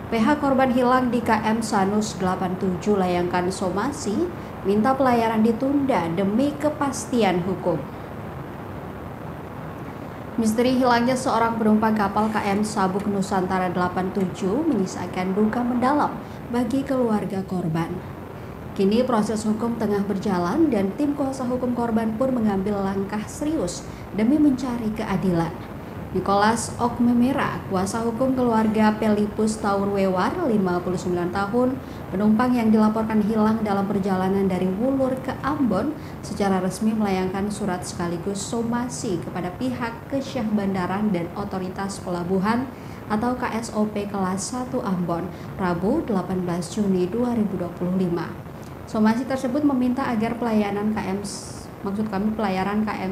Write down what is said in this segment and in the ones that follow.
Pihak korban hilang di KM Sanus 87 layangkan somasi, minta pelayaran ditunda demi kepastian hukum. Misteri hilangnya seorang penumpang kapal KM Sabuk Nusantara 87 menyisakan duka mendalam bagi keluarga korban. Kini proses hukum tengah berjalan dan tim kuasa hukum korban pun mengambil langkah serius demi mencari keadilan. Nicholas Okmemera, kuasa hukum keluarga Pelipus Taur Wewar, 59 tahun, penumpang yang dilaporkan hilang dalam perjalanan dari Wulur ke Ambon, secara resmi melayangkan surat sekaligus somasi kepada pihak Kesyah Bandaran dan Otoritas Pelabuhan atau KSOP kelas 1 Ambon, Rabu 18 Juni 2025. Somasi tersebut meminta agar pelayaran KM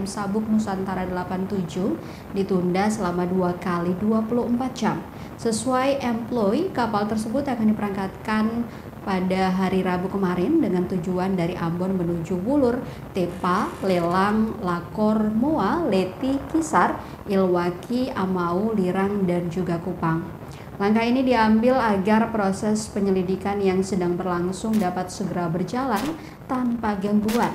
Sabuk Nusantara 87 ditunda selama 2 kali 24 jam. Sesuai employ, kapal tersebut akan diberangkatkan pada hari Rabu kemarin dengan tujuan dari Ambon menuju Wulur, Tepa, Lelang, Lakor, Moa, Leti, Kisar, Ilwaki, Amau, Lirang, dan juga Kupang. Langkah ini diambil agar proses penyelidikan yang sedang berlangsung dapat segera berjalan tanpa gangguan.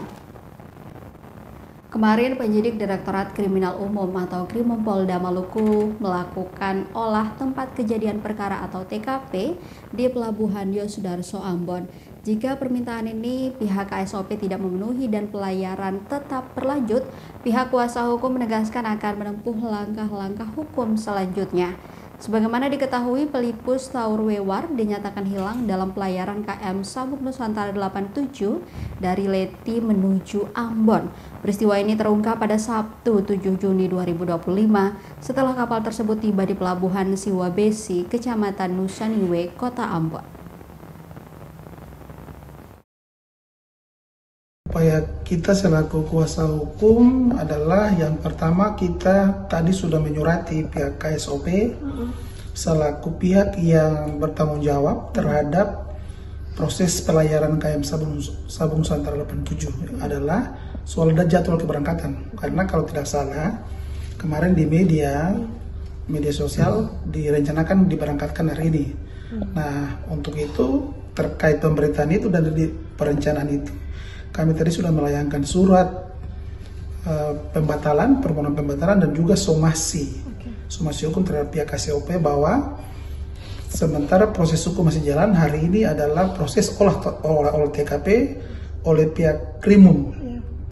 Kemarin penyidik Direktorat Kriminal Umum atau Krimompolda Maluku melakukan olah tempat kejadian perkara atau TKP di Pelabuhan Yosudarso Ambon. Jika permintaan ini pihak KSOP tidak memenuhi dan pelayaran tetap berlanjut, pihak kuasa hukum menegaskan akan menempuh langkah-langkah hukum selanjutnya. Sebagaimana diketahui, Pelipus Taur Wewar dinyatakan hilang dalam pelayaran KM Sabuk Nusantara 87 dari Leti menuju Ambon. Peristiwa ini terungkap pada Sabtu 7 Juni 2025 setelah kapal tersebut tiba di Pelabuhan Siwabesi, Kecamatan Nusaniwe, Kota Ambon. Upaya kita selaku kuasa hukum adalah yang pertama, kita tadi sudah menyurati pihak KSOP selaku pihak yang bertanggung jawab terhadap proses pelayaran KM Sabuk Nusantara 87 adalah soal jadwal keberangkatan. Karena kalau tidak salah kemarin di media sosial direncanakan diberangkatkan hari ini. Nah, untuk itu terkait pemberitaan itu dan di perencanaan itu, kami tadi sudah melayangkan surat permohonan pembatalan dan juga somasi hukum terhadap pihak KSOP bahwa sementara proses hukum masih jalan. Hari ini adalah proses olah TKP oleh pihak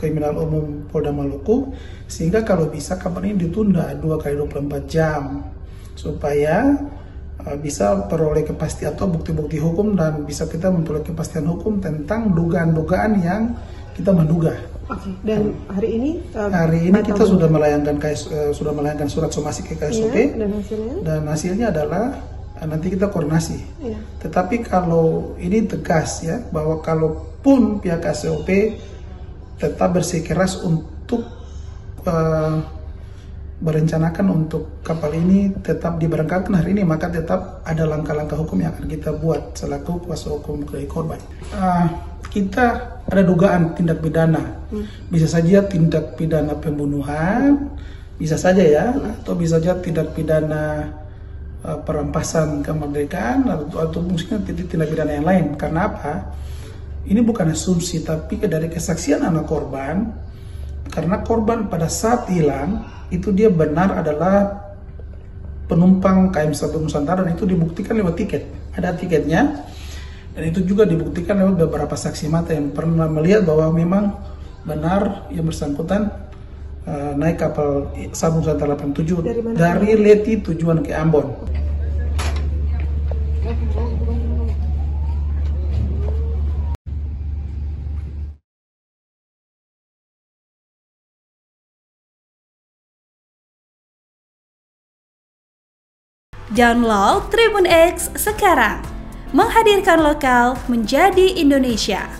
Kriminal Umum Polda Maluku, sehingga kalau bisa kapal ini ditunda 2 kali 24 jam supaya bisa peroleh kepastian atau bukti-bukti hukum dan bisa kita memperoleh kepastian hukum tentang dugaan-dugaan yang kita menduga. Oke. Dan hari ini kita sudah melayangkan surat somasi ke KSOP, ya, dan hasilnya adalah nanti kita koordinasi. Ya. Tetapi kalau ini tegas ya, bahwa kalaupun pihak KSOP tetap bersikeras untuk berencanakan untuk kapal ini tetap diberangkatkan hari ini, maka tetap ada langkah-langkah hukum yang akan kita buat selaku kuasa hukum dari korban. Kita ada dugaan tindak pidana, bisa saja tindak pidana pembunuhan, bisa saja ya, atau bisa saja tindak pidana perampasan kemerdekaan, atau mungkin tindak pidana yang lain. Karena apa? Ini bukan asumsi, tapi dari kesaksian anak korban. Karena korban pada saat hilang itu dia benar adalah penumpang KM Sabuk Nusantara, dan itu dibuktikan lewat tiket, ada tiketnya, dan itu juga dibuktikan lewat beberapa saksi mata yang pernah melihat bahwa memang benar yang bersangkutan naik kapal Sabuk Nusantara 87 dari Leti tujuan ke Ambon. Download Tribun X sekarang, menghadirkan lokal menjadi Indonesia.